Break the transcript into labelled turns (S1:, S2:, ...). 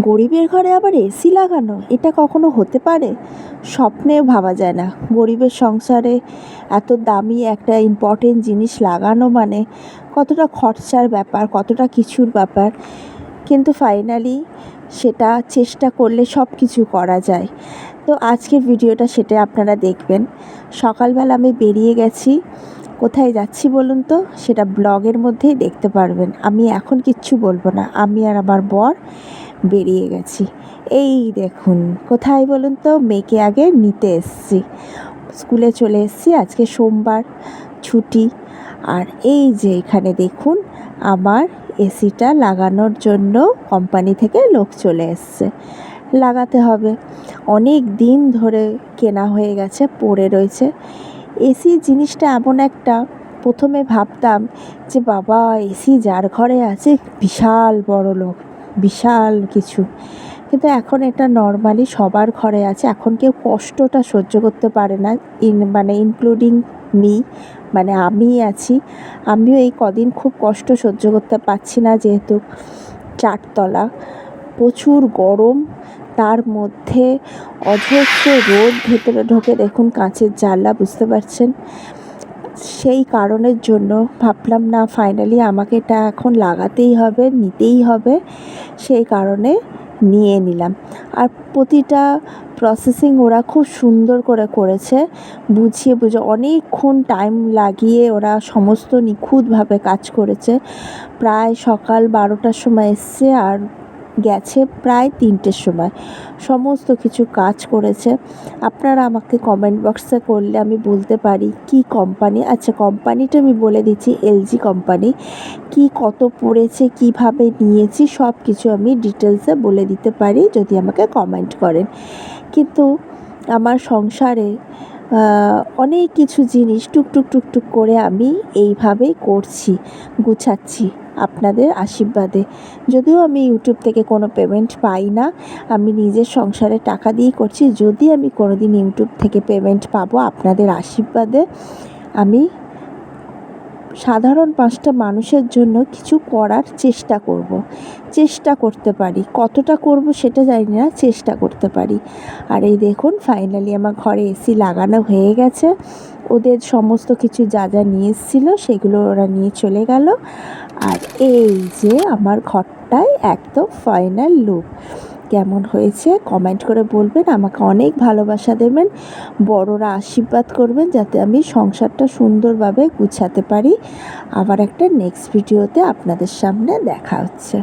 S1: গরিবের ঘরে আবার এসি লাগানো, এটা কখনো হতে পারে? স্বপ্নেও ভাবা যায় না। গরিবের সংসারে এত দামি একটা ইম্পর্টেন্ট জিনিস লাগানো মানে কতটা খরচার ব্যাপার, কতটা কিছুর ব্যাপার। কিন্তু ফাইনালি সেটা চেষ্টা করলে সব কিছু করা যায়। তো আজকের ভিডিওটা সেটা আপনারা দেখবেন। সকালবেলা আমি বেরিয়ে গেছি। কোথায় যাচ্ছি বলুন তো? সেটা ব্লগের মধ্যেই দেখতে পারবেন। আমি এখন কিচ্ছু বলবো না। আমি আর আমার বর বেরিয়ে গেছি। এই দেখুন, কোথায় বলুন তো? মেয়েকে আগে নিতে এসছি। স্কুলে চলে এসছি, আজকে সোমবার ছুটি। আর এই যে এখানে দেখুন, আমার এসিটা লাগানোর জন্য কোম্পানি থেকে লোক চলে এসছে। লাগাতে হবে, অনেক দিন ধরে কেনা হয়ে গেছে, পড়ে রয়েছে। এসি জিনিসটা এমন একটা, প্রথমে ভাবতাম যে বাবা এসি যার ঘরে আছে বিশাল বড় লোক, বিশাল কিছু। কিন্তু এখন এটা নর্মালি সবার ঘরে আছে। এখন কেউ কষ্টটা সহ্য করতে পারে না, ইনক্লুডিং মি, মানে আমিই আছি। আমিও এই কদিন খুব কষ্ট সহ্য করতে পারছি না, যেহেতু চারতলা, প্রচুর গরম, তার মধ্যে অজস্র রোদ ভেতরে ঢোকে। দেখুন কাঁচের জানলা, বুঝতে পারছেন? সেই কারণের জন্য ভাবলাম না, ফাইনালি আমাকে এটা এখন লাগাতেই হবে, নিতেই হবে। সেই কারণে নিয়ে নিলাম। আর প্রতিটা প্রসেসিং ওরা খুব সুন্দর করে করেছে, বুঝিয়ে অনেকক্ষণ টাইম লাগিয়ে ওরা সমস্ত নিখুঁতভাবে কাজ করেছে। প্রায় সকাল 12টার সময় এসছে আর গেছে প্রায় 3টের সময়। সমস্ত কিছু কাজ করেছে। আপনারা আমাকে কমেন্ট বক্সে করলে আমি বলতে পারি কি কোম্পানি। আচ্ছা, কোম্পানিটা আমি বলে দিচ্ছি, এলজি কোম্পানি। কি কত পড়েছে, কিভাবে নিয়েছি, সব কিছু আমি ডিটেলসে বলে দিতে পারি যদি আমাকে কমেন্ট করেন। কিন্তু আমার সংসারে অনেক কিছু জিনিস টুকটুক টুকটুক করে আমি এইভাবেই করছি, গুছাচ্ছি আপনাদের আশীর্বাদে। যদিও আমি ইউটিউব থেকে কোনো পেমেন্ট পাই না, আমি নিজের সংসারে টাকা দিয়েই করছি। যদি আমি কোনো দিন ইউটিউব থেকে পেমেন্ট পাবো, আপনাদের আশীর্বাদে আমি সাধারণ 5টা মানুষের জন্য কিছু করার চেষ্টা করতে পারি। কতটা করব সেটা জানি না, চেষ্টা করতে পারি। আর এই দেখুন, ফাইনালি আমার ঘরে এসি লাগানো হয়ে গেছে। ওদের সমস্ত কিছু যা যা নিয়ে এসেছিলো সেগুলো ওরা নিয়ে চলে গেল। আর এই যে আমার ঘরটায় একদম ফাইনাল লুক। কেমন হয়েছে কমেন্ট করে বলবেন, আমাকে অনেক ভালোবাসা দেবেন, বড়রা আশীর্বাদ করবেন যাতে আমি সংসারটা সুন্দরভাবে গুছাতে পারি। আবার একটা নেক্সট ভিডিওতে আপনাদের সামনে দেখা হচ্ছে।